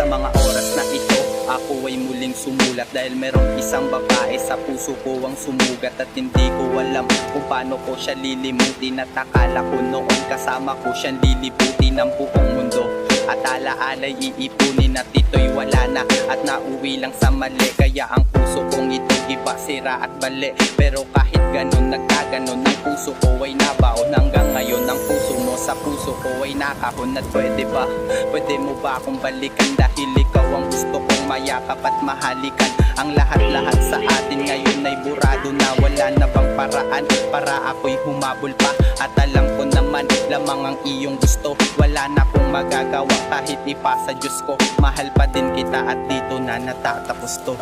mga oras na ito, ako ay muling sumulat dahil merong isang babae sa puso ko ang sumugat. At hindi ko alam kung paano ko siya lilimutin. At akala ko noon kasama ko siyang lilibutin ng buong mundo. At alaala'y iipunin at ito'y wala na at nauwi lang sa mali. Kaya ang puso kong ito iba, sira at bali. Pero kahit ganon, nagkaganon, ang puso ko ay nabaon. Hanggang ngayon ang puso mo sa puso ko ay nakahon. At pwede ba, pwede mo ba akong balikan? Dahil ikaw ang gusto kong mayakap at mahalikan. Ang lahat-lahat sa atin ngayon ay burado na. Wala na bang paraan para ako'y humabol pa? At alam ko naman, lamang ang iyong gusto. Wala na akong magagawa kahit ipasa Diyos ko. Mahal pa din kita at dito na natatapos to.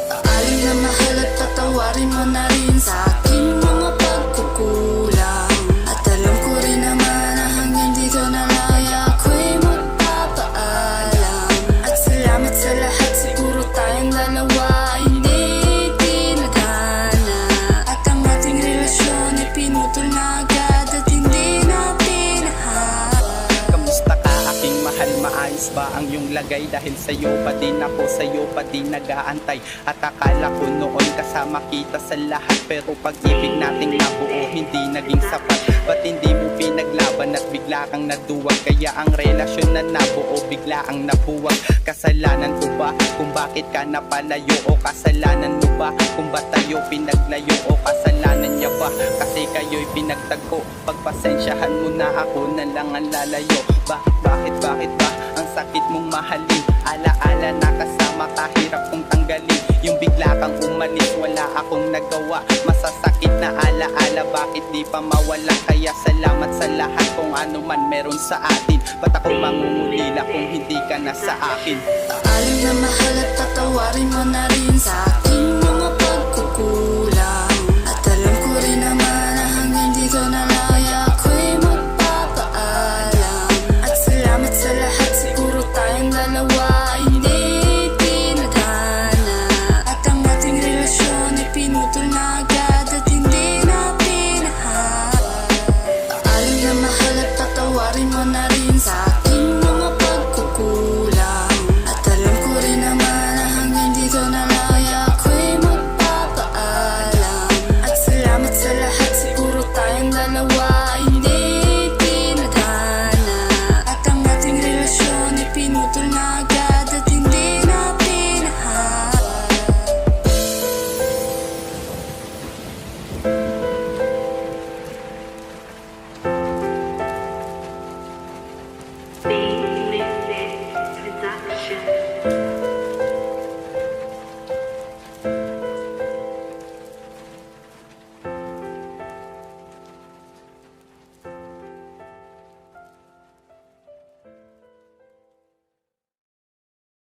Alin na mahal at patawarin mo na rin sa aking mga pagkukulang. At alam ko rin naman na hanggang dito na lang ako'y magpapaalam. At salamat sa lahat, siguro tayong dalawa hindi tinadhana. At ang ating relasyon ay pinutol na agad at hindi na pinahaba. Kamusta ka aking mahal, maayos ba ang iyong lagay? Dahil sa'yo pa din ako, sa'yo pa din nag-aantay. At akala ko noon kasama kita sa lahat. Pero pag-ibig nating nabuo hindi naging sapat. Ba't hindi mo pinaglaban at bigla kang naduwag? Kaya ang relasyon na nabuo bigla ang nabuwag. Kasalanan ko ba kung bakit ka napalayo? O kasalanan mo ba kung ba't tayo pinaglayo? O kasalanan niya ba kasi kayo'y pinagtagpo? Pagpasensyahan mo na, ako na lang ang lalayo. Bakit ba ang sakit mong mahalin? Alaala na kasama ka, hirap kong tanggalin. Yung bigla kang umalis, wala akong nagawa. Masasakit na alaala, bakit di pa mawala? Kaya salamat sa lahat kung ano man meron sa atin. Ba't ako mangungulila kung hindi ka na sa akin? Alin na mahal at patawarin mo na rin sa aking mga pagkukulang. At alam ko rin naman na hanggang dito na lang ako'y magpapaalam. At salamat sa lahat, siguro tayong dalawa hindi tinadhana. At ang ating relasyon ay pinutol na agad at hindi na pinahaba. Alin na mahal at patawarin mo na rin sa akin